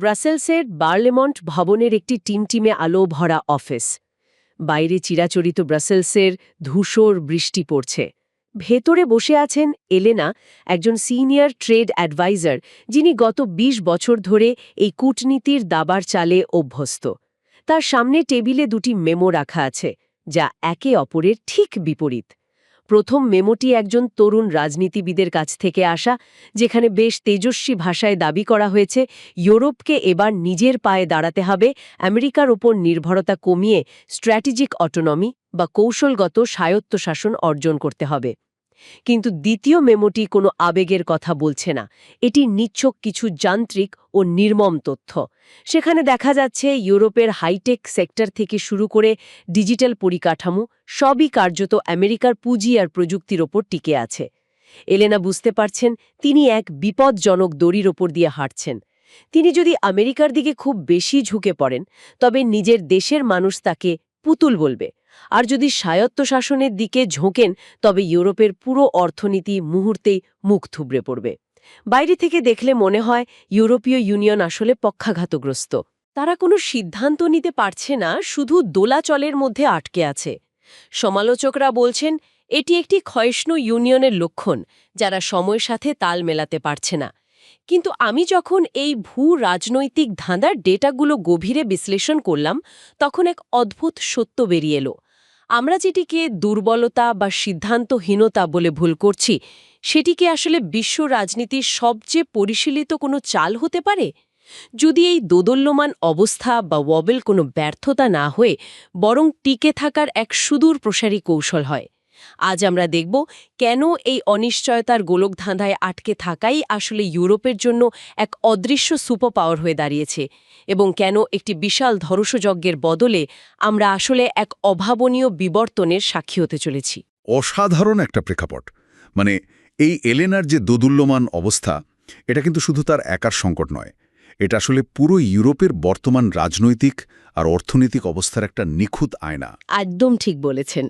ব্রাসেলসের বার্লেমন্ট ভবনের একটি টিমটিমে আলো ভরা অফিস। বাইরে চিরাচরিত ব্রাসেলসের ধূসর বৃষ্টি পড়ছে। ভেতরে বসে আছেন এলেনা, একজন সিনিয়র ট্রেড অ্যাডভাইজার, যিনি গত ২০ বছর ধরে এই কূটনীতির দাবার চালে অভ্যস্ত। তার সামনে টেবিলে দুটি মেমো রাখা আছে, যা একে অপরের ঠিক বিপরীত। প্রথম মেমোটি একজন তরুণ রাজনীতিবিদের কাছ থেকে আসা, যেখানে বেশ তেজস্বী ভাষায় দাবি করা হয়েছে ইউরোপকে এবার নিজের পায়ে দাঁড়াতে হবে, আমেরিকার ওপর নির্ভরতা কমিয়ে স্ট্র্যাটেজিক অটোনমি বা কৌশলগত স্বায়ত্তশাসন অর্জন করতে হবে। কিন্তু দ্বিতীয় মেমোটি কোনো আবেগের কথা বলছে না, এটি নিছক কিছু যান্ত্রিক ও নির্মম তথ্য। সেখানে দেখা যাচ্ছে ইউরোপের হাইটেক সেক্টর থেকে শুরু করে ডিজিটাল পরিকাঠামো সবই কার্যত আমেরিকার পুঁজি আর প্রযুক্তির ওপর টিকে আছে। এলেনা বুঝতে পারছেন তিনি এক বিপজ্জনক দড়ির ওপর দিয়ে হাঁটছেন। তিনি যদি আমেরিকার দিকে খুব বেশি ঝুঁকে পড়েন, তবে নিজের দেশের মানুষ তাকে পুতুল বলবে, আর যদি স্বায়ত্তশাসনের দিকে ঝোঁকেন, তবে ইউরোপের পুরো অর্থনীতি মুহূর্তেই মুখ থুবড়ে পড়বে। বাইরে থেকে দেখলে মনে হয় ইউরোপীয় ইউনিয়ন আসলে পক্ষাঘাতগ্রস্ত। তারা কোনো সিদ্ধান্ত নিতে পারছে না, শুধু দোলাচলের মধ্যে আটকে আছে। সমালোচকরা বলছেন এটি একটি ক্ষয়িষ্ণু ইউনিয়নের লক্ষণ, যারা সময়ের সাথে তাল মেলাতে পারছে না। কিন্তু আমি যখন এই রাজনৈতিক ধাঁধার ডেটাগুলো গভীরে বিশ্লেষণ করলাম, তখন এক অদ্ভুত সত্য বেরিয়ে এলো। আমরা যেটিকে দুর্বলতা বা সিদ্ধান্তহীনতা বলে ভুল করছি, সেটিকে আসলে বিশ্ব রাজনীতির সবচেয়ে পরিশীলিত কোনো চাল হতে পারে। যদি এই দোদল্যমান অবস্থা বা ওয়েবল কোনো ব্যর্থতা না হয়ে বরং টিকে থাকার এক সুদূর প্রসারী কৌশল হয়। আজ আমরা দেখব কেন এই অনিশ্চয়তার গোলকধাঁধায় আটকে থাকাই আসলে ইউরোপের জন্য এক অদৃশ্য সুপার পাওয়ার হয়ে দাঁড়িয়েছে, এবং কেন একটি বিশাল ধ্বংসযজ্ঞের বদলে আমরা আসলে এক অভাবনীয় বিবর্তনের সাক্ষী হতে চলেছি। অসাধারণ একটা প্রেক্ষাপট। মানে এই এলেনার যে দোদুল্যমান অবস্থা, এটা কিন্তু শুধু তার একার সংকট নয়, এটা আসলে পুরো ইউরোপের বর্তমান রাজনৈতিক আর অর্থনৈতিক অবস্থার একটা নিখুঁত আয়না। একদম ঠিক বলেছেন।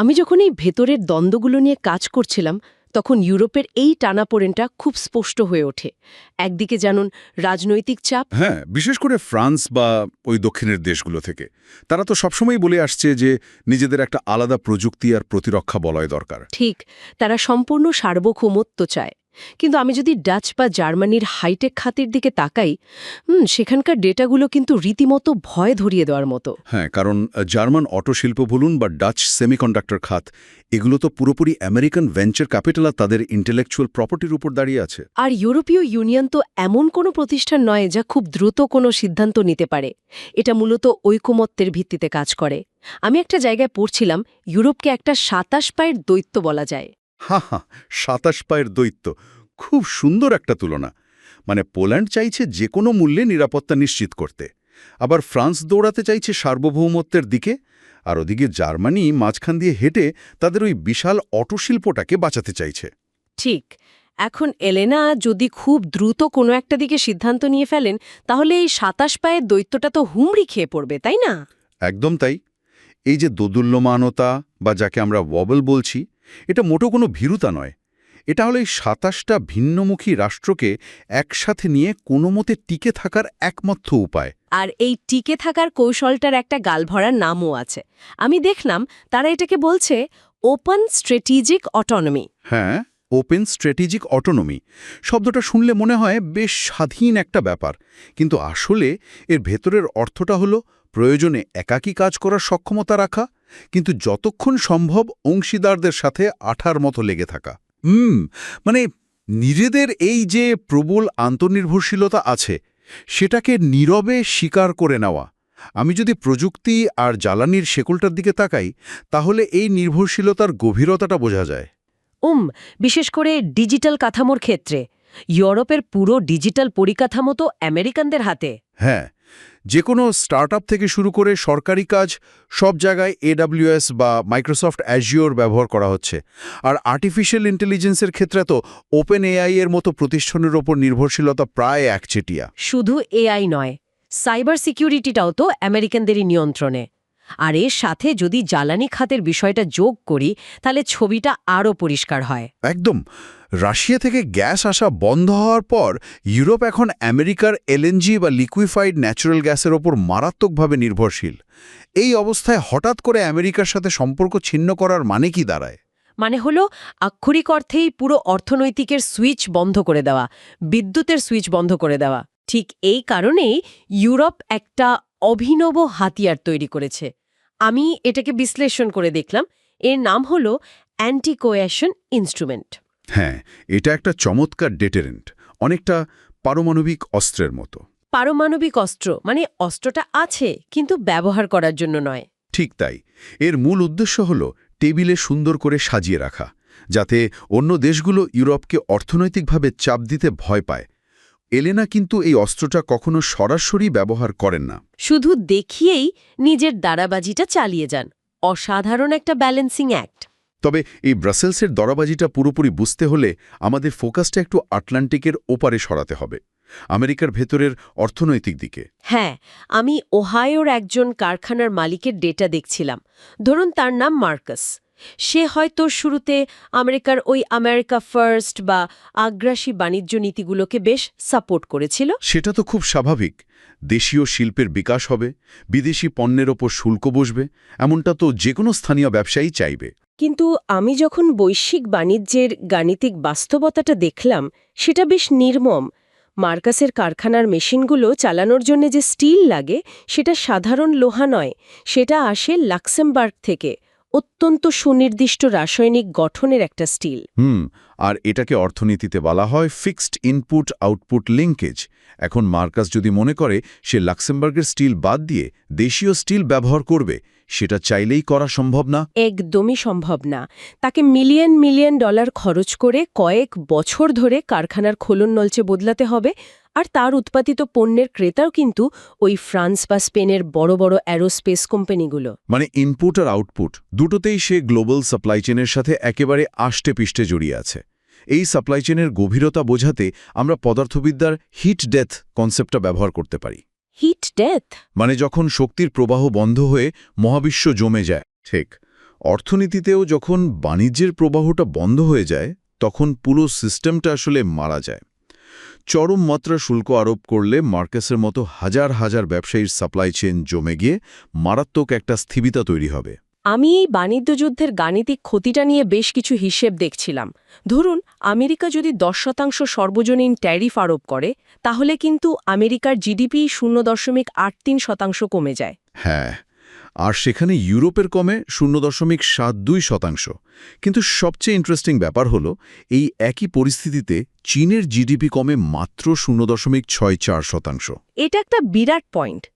আমি যখন এই ভেতরের দ্বন্দ্বগুলো নিয়ে কাজ করছিলাম, তখন ইউরোপের এই টানাপোড়েনটা খুব স্পষ্ট হয়ে ওঠে। একদিকে জানুন রাজনৈতিক চাপ। হ্যাঁ, বিশেষ করে ফ্রান্স বা ওই দক্ষিণের দেশগুলো থেকে তারা তো সবসময় বলে আসছে যে নিজেদের একটা আলাদা প্রযুক্তি আর প্রতিরক্ষা বলয় দরকার। ঠিক, তারা সম্পূর্ণ সার্বভৌমত্ব চায়। কিন্তু আমি যদি ডাচ বা জার্মানির হাইটেক খাতের দিকে তাকাই, সেখানকার ডেটাগুলো কিন্তু রীতিমতো ভয় ধরিয়ে দেওয়ার মতো। হ্যাঁ, কারণ জার্মান অটো শিল্প বলুন বা ডাচ সেমিকন্ডাক্টর খাত, এগুলো তো পুরোপুরি আমেরিকান ভেঞ্চার ক্যাপিটাল আর তাদের ইন্টেলেকচুয়াল প্রপার্টির উপর দাঁড়িয়ে আছে। আর ইউরোপীয় ইউনিয়ন তো এমন কোনো প্রতিষ্ঠান নয় যা খুব দ্রুত কোনো সিদ্ধান্ত নিতে পারে। এটা মূলত ঐকমত্যের ভিত্তিতে কাজ করে। আমি একটা জায়গায় পড়ছিলাম, ইউরোপকে একটা ২৭ পায়ের দৈত্য বলা যায়। হা হা, ২৭ পায়ের দৈত্য, খুব সুন্দর একটা তুলনা। মানে পোল্যান্ড চাইছে যে কোনো মূল্যে নিরাপত্তা নিশ্চিত করতে, আবার ফ্রান্স দৌড়াতে চাইছে সার্বভৌমত্বের দিকে, আর ওদিকে জার্মানি মাঝখান দিয়ে হেঁটে তাদের ওই বিশাল অটোশিল্পটাকে বাঁচাতে চাইছে। ঠিক। এখন এলেনা যদি খুব দ্রুত কোনো একটা দিকে সিদ্ধান্ত নিয়ে ফেলেন, তাহলে এই ২৭ পায়ের দৈত্যটা তো হুমড়ি খেয়ে পড়বে, তাই না? একদম তাই। এই যে দোদুল্যমানতা বা যাকে আমরা ওয়েবল বলছি, এটা মোটো কোনো ভীরুতা নয়। এটা হলো এই ২৭টা ভিন্নমুখী রাষ্ট্রকে একসাথে নিয়ে কোনো মতে টিকে থাকার একমাত্র উপায়। আর এই টিকে থাকার কৌশলটার একটা গালভরার নামও আছে। আমি দেখলাম তারা এটাকে বলছে ওপেন স্ট্র্যাটেজিক অটোনমি। হ্যাঁ, ওপেন স্ট্র্যাটেজিক অটোনমি শব্দটা শুনলে মনে হয় বেশ স্বাধীন একটা ব্যাপার, কিন্তু আসলে এর ভেতরের অর্থটা হলো প্রয়োজনে একাকী কাজ করার সক্ষমতা রাখা, কিন্তু যতক্ষণ সম্ভব অংশীদারদের সাথে আঠার মতো লেগে থাকা। মানে নিজেদের এই যে প্রবল আন্তর্নির্ভরশীলতা আছে, সেটাকে নীরবে স্বীকার করে নেওয়া। আমি যদি প্রযুক্তি আর জ্বালানির শেকলটার দিকে তাকাই, তাহলে এই নির্ভরশীলতার গভীরতাটা বোঝা যায়। বিশেষ করে ডিজিটাল কাঠামোর ক্ষেত্রে ইউরোপের পুরো ডিজিটাল পরিকাঠামো তো আমেরিকানদের হাতে। হ্যাঁ, যে কোনো স্টার্টআপ থেকে শুরু করে সরকারি কাজ, সব জায়গায় AWS বা মাইক্রোসফট অ্যাজিওর ব্যবহার করা হচ্ছে। আর আর্টিফিশিয়াল ইন্টেলিজেন্সের ক্ষেত্রে তো ওপেন AI এর মতো প্রতিষ্ঠানের ওপর নির্ভরশীলতা প্রায় একচেটিয়া। শুধু AI নয়, সাইবার সিকিউরিটিটাও তো আমেরিকানদেরই নিয়ন্ত্রণে। আর এর সাথে যদি জ্বালানি খাতের বিষয়টা যোগ করি তাহলে ছবিটা আরও পরিষ্কার হয়। একদম। রাশিয়া থেকে গ্যাস আসা বন্ধ হওয়ার পর ইউরোপ এখন আমেরিকার এলএনজি বা লিকুইফাইড ন্যাচারাল গ্যাসের ওপর মারাত্মকভাবে নির্ভরশীল। এই অবস্থায় হঠাৎ করে আমেরিকার সাথে সম্পর্ক ছিন্ন করার মানে কি দাঁড়ায়? মানে হলো আক্ষরিক অর্থেই পুরো অর্থনৈতিকের সুইচ বন্ধ করে দেওয়া, বিদ্যুতের সুইচ বন্ধ করে দেওয়া। ঠিক এই কারণেই ইউরোপ একটা অভিনব হাতিয়ার তৈরি করেছে। আমি এটাকে বিশ্লেষণ করে দেখলাম, এর নাম হলো অ্যান্টি-কোয়াশন ইনস্ট্রুমেন্ট। হ্যাঁ, এটা একটা চমৎকার ডেটারেন্ট, অনেকটা পারমাণবিক অস্ত্রের মতো। পারমাণবিক অস্ত্র মানে অস্ত্রটা আছে কিন্তু ব্যবহার করার জন্য নয়। ঠিক তাই। এর মূল উদ্দেশ্য হল টেবিলে সুন্দর করে সাজিয়ে রাখা, যাতে অন্য দেশগুলো ইউরোপকে অর্থনৈতিকভাবে চাপ দিতে ভয় পায়। এলেনা কিন্তু এই অস্ত্রটা কখনো সরাসরি ব্যবহার করেন না। শুধু দেখিয়েই নিজের দাঁড়াবাজিটা চালিয়ে যান। অসাধারণ একটা ব্যালেন্সিং অ্যাক্ট। তবে এই ব্রাসেলসের দরাবাজিটা পুরোপুরি বুঝতে হলে আমাদের ফোকাসটা একটু আটলান্টিকের ওপারে সরাতে হবে, আমেরিকার ভেতরের অর্থনৈতিক দিকে। হ্যাঁ, আমি ওহাইওর একজন কারখানার মালিকের ডেটা দেখছিলাম। ধরুন তার নাম মার্কাস। সে হয়তো শুরুতে আমেরিকার ওই আমেরিকা ফার্স্ট বা আগ্রাসী বাণিজ্য নীতিগুলোকে বেশ সাপোর্ট করেছিল। সেটা তো খুব স্বাভাবিক। দেশীয় শিল্পের বিকাশ হবে, বিদেশি পণ্যের ওপর শুল্ক বসবে, এমনটা তো যে কোনো স্থানীয় ব্যবসায়ী চাইবে। কিন্তু আমি যখন বৈশ্বিক বাণিজ্যের গাণিতিক বাস্তবতাটা দেখলাম, সেটা বেশ নির্মম। মার্কাসের কারখানার মেশিনগুলো চালানোর জন্য যে স্টিল লাগে সেটা সাধারণ লোহা নয়, সেটা আসে লাক্সেমবার্গ থেকে। অত্যন্ত সুনির্দিষ্ট রাসায়নিক গঠনের একটা স্টিল। আর এটাকে অর্থনীতিতে বলা হয় ফিক্সড ইনপুট আউটপুট লিঙ্কেজ। এখন মার্কাস যদি মনে করে সে লাক্সেমবার্গের স্টিল বাদ দিয়ে দেশীয় স্টিল ব্যবহার করবে, সেটা চাইলেই করা সম্ভব না। একদমই সম্ভব না। তাকে মিলিয়ন মিলিয়ন ডলার খরচ করে কয়েক বছর ধরে কারখানার খোলন নলচে বদলাতে হবে। আর তার উৎপাদিত পণ্যের ক্রেতাও কিন্তু ওই ফ্রান্স বা স্পেনের বড় বড় অ্যারোস্পেস কোম্পানিগুলো। মানে ইনপুট আর আউটপুট দুটোতেই সে গ্লোবাল সাপ্লাই চেনের সাথে একেবারে আষ্টে-পিষ্টে জড়িয়ে আছে। এই সাপ্লাই চেনের গভীরতা বোঝাতে আমরা পদার্থবিদ্যার হিট ডেথ কনসেপ্টটা ব্যবহার করতে পারি। হিট ডেথ মানে যখন শক্তির প্রবাহ বন্ধ হয়ে মহাবিশ্ব জমে যায়। ঠিক অর্থনীতিতেও যখন বাণিজ্যের প্রবাহটা বন্ধ হয়ে যায়, তখন পুরো সিস্টেমটা আসলে মারা যায়। চরম মাত্রা শুল্ক আরোপ করলে মার্কেসের মতো হাজার হাজার ব্যবসায়ীর সাপ্লাই চেইন জমে গিয়ে মারাত্মক একটা স্থিতিতা তৈরি হবে। আমি এই বাণিজ্য যুদ্ধের গাণিতিক ক্ষতিটা নিয়ে বেশ কিছু হিসেব দেখছিলাম। ধরুন আমেরিকা যদি 10% সর্বজনীন ট্যারিফ আরোপ করে, তাহলে কিন্তু আমেরিকার জিডিপি 0.83% কমে যায়। হ্যাঁ, আর সেখানে ইউরোপের কমে 0.72%। কিন্তু সবচেয়ে ইন্টারেস্টিং ব্যাপার হলো এই একই পরিস্থিতিতে চীনের জিডিপি কমে মাত্র 0.64%। এটা একটা বিরাট পয়েন্ট।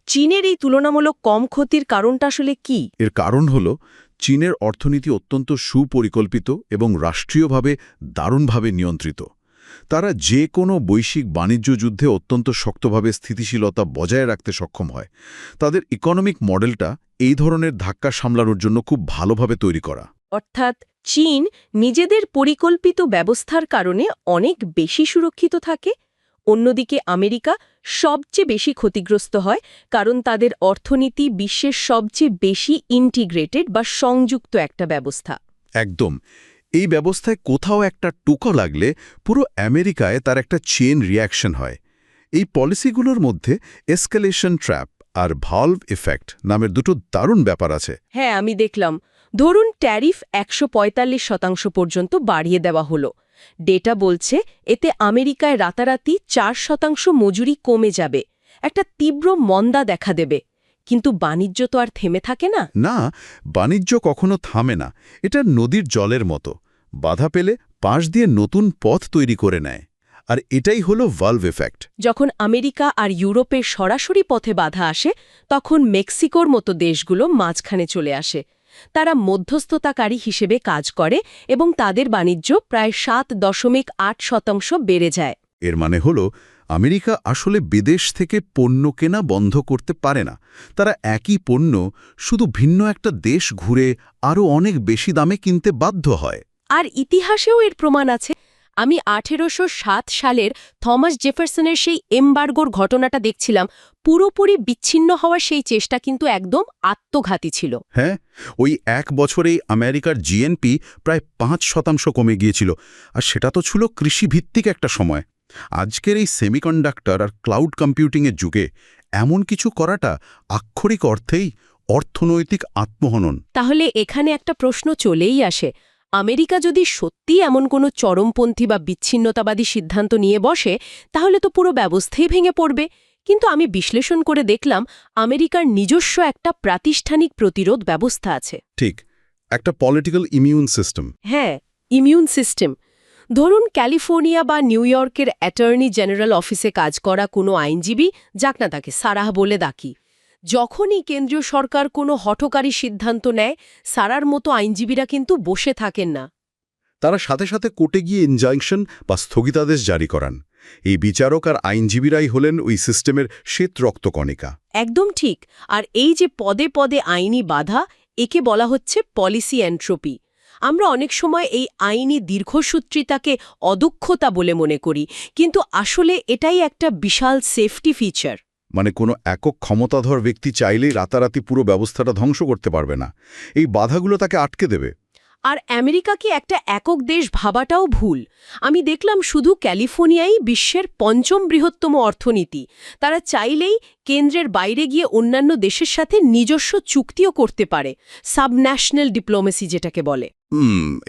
চীনের এই তুলনামূলক কম ক্ষতির কারণটা আসলে কি? এর কারণ হল চীনের অর্থনীতি অত্যন্ত সুপরিকল্পিত এবং রাষ্ট্রীয়ভাবে দারুণভাবে নিয়ন্ত্রিত। তারা যে কোনো বৈশ্বিক বাণিজ্য যুদ্ধে অত্যন্ত শক্তভাবে স্থিতিশীলতা বজায় রাখতে সক্ষম হয়। তাদের ইকোনমিক মডেলটা এই ধরনের ধাক্কা সামলানোর জন্য খুব ভালোভাবে তৈরি করা। অর্থাৎ চীন নিজেদের পরিকল্পিত ব্যবস্থার কারণে অনেক বেশি সুরক্ষিত থাকে। অন্যদিকে আমেরিকা সবচেয়ে বেশি ক্ষতিগ্রস্ত হয়, কারণ তাদের অর্থনীতি বিশ্বের সবচেয়ে বেশি ইন্টিগ্রেটেড বা সংযুক্ত একটা ব্যবস্থা। একদম। এই ব্যবস্থায় কোথাও একটা টোকা লাগলে পুরো আমেরিকায় তার একটা চেইন রিঅ্যাকশন হয়। এই পলিসিগুলোর মধ্যে এসকেলেশন ট্র্যাপ আর ভালভ ইফেক্ট নামের দুটো দারুণ ব্যাপার আছে। হ্যাঁ, আমি দেখলাম। ধরুন ট্যারিফ 145% পর্যন্ত বাড়িয়ে দেওয়া হলো। ডেটা বলছে এতে আমেরিকায় রাতারাতি 4% মজুরি কমে যাবে, একটা তীব্র মন্দা দেখা দেবে। কিন্তু বাণিজ্য তো আর থেমে থাকে না। না, বাণিজ্য কখনো থামে না। এটা নদীর জলের মতো, বাধা পেলে পাশ দিয়ে নতুন পথ তৈরি করে নেয়। আর এটাই হলো ভালভ ইফেক্ট। যখন আমেরিকা আর ইউরোপের সরাসরি পথে বাধা আসে, তখন মেক্সিকোর মতো দেশগুলো মাঝখানে চলে আসে। তারা মধ্যস্থতাকারী হিসেবে কাজ করে এবং তাদের বাণিজ্য প্রায় 7.8% বেড়ে যায়। এর মানে হলো আমেরিকা আসলে বিদেশ থেকে পণ্য কেনা বন্ধ করতে পারে না। তারা একই পণ্য শুধু ভিন্ন একটা দেশ ঘুরে আরও অনেক বেশি দামে কিনতে বাধ্য হয়। আর ইতিহাসেও এর প্রমাণ আছে। আমি 1807 সালের থমাস জেফারসনের সেই এমবার্গোর ঘটনাটা দেখছিলাম। পুরোপুরি বিচ্ছিন্ন হওয়ার সেই চেষ্টা কিন্তু একদম আত্মঘাতী ছিল। হ্যাঁ, ওই এক বছরেই আমেরিকার জিএনপি প্রায় 5% কমে গিয়েছিল, আর সেটা তো ছিল কৃষিভিত্তিক একটা সময়। আজকের এই সেমিকন্ডাক্টর আর ক্লাউড কম্পিউটিংয়ের যুগে এমন কিছু করাটা আক্ষরিক অর্থেই অর্থনৈতিক আত্মহনন। তাহলে এখানে একটা প্রশ্ন চলেই আসে, আমেরিকা যদি সত্যি এমন কোনো চরমপন্থী বা বিচ্ছিন্নতাবাদী সিদ্ধান্ত নিয়ে বসে, তাহলে তো পুরো ব্যবস্থাই ভেঙে পড়বে। কিন্তু আমি বিশ্লেষণ করে দেখলাম আমেরিকার নিজস্ব একটা প্রাতিষ্ঠানিক প্রতিরোধ ব্যবস্থা আছে। ঠিক, একটা পলিটিক্যাল ইমিউন সিস্টেম। হ্যাঁ, ইমিউন সিস্টেম। ধরুন ক্যালিফোর্নিয়া বা নিউ ইয়র্কের অ্যাটর্নি জেনারেল অফিসে কাজ করা কোনো আইনজীবী, যাক না তাকে সারাহ বলে ডাকি, যখনই কেন্দ্রীয় সরকার কোনো হঠকারী সিদ্ধান্ত নেয়, সারার মতো আইনজীবীরা কিন্তু বসে থাকেন না। তারা সাথে সাথে কোর্টে গিয়ে ইনজাংশন বা স্থগিতাদেশ জারি করান। এই বিচারক আর আইনজীবীরাই হলেন ওই সিস্টেমের শ্বেত রক্তকণিকা। একদম ঠিক। আর এই যে পদে পদে আইনি বাধা, একে বলা হচ্ছে পলিসি এন্ট্রপি। আমরা অনেক সময় এই আইনি দীর্ঘসূত্রিতাকে অদক্ষতা বলে মনে করি, কিন্তু আসলে এটাই একটা বিশাল সেফটি ফিচার। মানে কোনো একক ক্ষমতাধর ব্যক্তি চাইলেই রাতারাতি পুরো ব্যবস্থাটা ধ্বংস করতে পারবে না। এই বাধাগুলো তাকে আটকে দেবে। আর আমেরিকাকে একটা একক দেশ ভাবাটাও ভুল। আমি দেখলাম শুধু ক্যালিফোর্নিয়াই বিশ্বের ৫ম বৃহত্তম অর্থনীতি। তারা চাইলেই কেন্দ্রের বাইরে গিয়ে অন্যান্য দেশের সাথে নিজস্ব চুক্তিও করতে পারে, সাবন্যাশনাল ডিপ্লোমেসি যেটাকে বলে।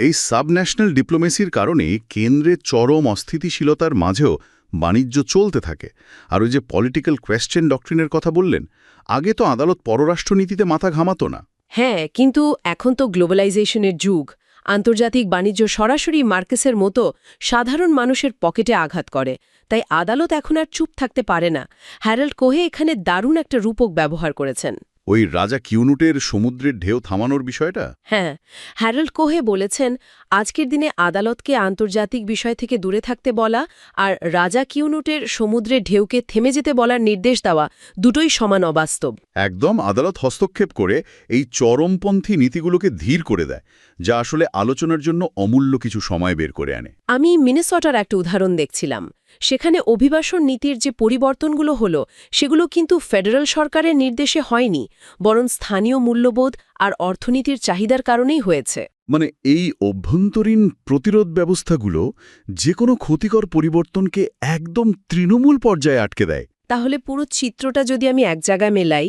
এই সাবন্যাশনাল ডিপ্লোমেসির কারণে কেন্দ্রের চরম অস্থিতিশীলতার মাঝেও বাণিজ্য চলতে থাকে। আর ওই যে পলিটিক্যাল কোয়েশ্চেন ডক্ট্রিনের কথা বললেন, আগে তো আদালত পররাষ্ট্রনীতিতে মাথা ঘামাতো না। হ্যাঁ, কিন্তু এখন তো গ্লোবালাইজেশনের যুগ। আন্তর্জাতিক বাণিজ্য সরাসরি মার্কেসের মতো সাধারণ মানুষের পকেটে আঘাত করে, তাই আদালত এখন আর চুপ থাকতে পারে না। হ্যারাল্ড কোহে এখানে দারুণ একটা রূপক ব্যবহার করেছেন। ওই রাজা কিউনুটের সমুদ্রের ঢেউ থামানোর বিষয়টা। হ্যাঁ, হ্যারাল্ড কোহে বলেছেন, আজকের দিনে আদালতকে আন্তর্জাতিক বিষয় থেকে দূরে থাকতে বলা আর রাজা কিউনুটের সমুদ্রের ঢেউকে থেমে যেতে বলার নির্দেশ দেওয়া দুটোই সমান অবাস্তব। একদম, আদালত হস্তক্ষেপ করে এই চরমপন্থী নীতিগুলোকে ধীর করে দেয়, যা আসলে আলোচনার জন্য অমূল্য কিছু সময় বের করে আনে। আমি মিনেসোটার একটা উদাহরণ দেখছিলাম। সেখানে অভিবাসন নীতির যে পরিবর্তনগুলো হলো, সেগুলো কিন্তু ফেডারেল সরকারের নির্দেশে হয়নি, বরং স্থানীয় মূল্যবোধ আর অর্থনীতির চাহিদার কারণেই হয়েছে। মানে এই অভ্যন্তরীণ প্রতিরোধ ব্যবস্থাগুলো যে কোনো ক্ষতিকর পরিবর্তনকে একদম তৃণমূল পর্যায়ে আটকে দেয়। তাহলে পুরো চিত্রটা যদি আমি এক জায়গায় মেলাই,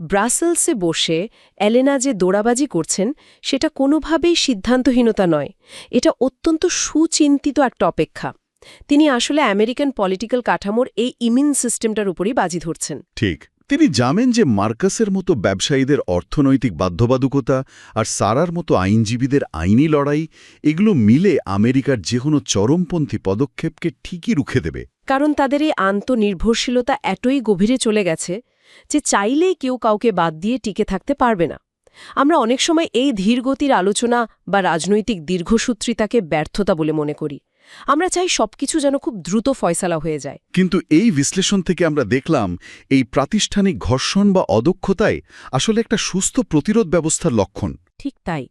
ব্রাসেলসে বসে এলেনা যে দৌড়াবাজি করছেন, সেটা কোনোভাবেই সিদ্ধান্তহীনতা নয়। এটা অত্যন্ত সুচিন্তিত একটা অপেক্ষা। তিনি আসলে আমেরিকান পলিটিক্যাল কাঠামোর এই ইমিউন সিস্টেমটার উপরই বাজি ধরছেন। ঠিক, তিনি জানেন যে মার্কাসের মতো ব্যবসায়ীদের অর্থনৈতিক বাধ্যবাধকতা আর সারার মতো আইনজীবীদের আইনি লড়াই, এগুলো মিলে আমেরিকার যে কোনো চরমপন্থী পদক্ষেপকে ঠিকই রুখে দেবে। কারণ তাদের এই আন্তনির্ভরশীলতা এতই গভীরে চলে গেছে যে চাইলেই কেউ কাউকে বাদ দিয়ে টিকে থাকতে পারবে না। আমরা অনেক সময় এই ধীরগতির আলোচনা বা রাজনৈতিক দীর্ঘসূত্রিতাকে ব্যর্থতা বলে মনে করি। আমরা চাই সবকিছু যেন খুব দ্রুত ফয়সালা হয়ে যায়। কিন্তু এই বিশ্লেষণ থেকে আমরা দেখলাম এই প্রাতিষ্ঠানিক ঘর্ষণ বা অদক্ষতাই আসলে একটা সুস্থ প্রতিরোধ ব্যবস্থার লক্ষণ। ঠিক তাই।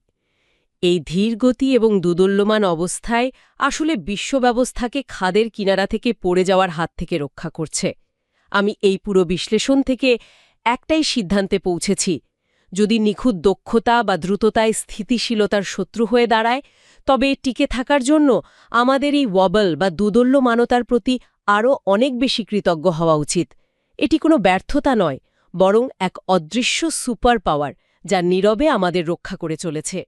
এই ধীরগতি এবং দুদুল্যমান অবস্থায় আসলে বিশ্ব ব্যবস্থাকে খাদের কিনারা থেকে পড়ে যাওয়ার হাত থেকে রক্ষা করছে। আমি এই পুরো বিশ্লেষণ থেকে একটাই সিদ্ধান্তে পৌঁছেছি, যদি নিখুঁত দক্ষতা বা দ্রুততায় স্থিতিশীলতার শত্রু হয়ে দাঁড়ায়, তবে টিকে থাকার জন্য আমাদের এই ওয়াবল বা দুদুল্যমানতার প্রতি আরও অনেক বেশি কৃতজ্ঞ হওয়া উচিত। এটি কোনো ব্যর্থতা নয়, বরং এক অদৃশ্য সুপার পাওয়ার, যা নীরবে আমাদের রক্ষা করে চলেছে।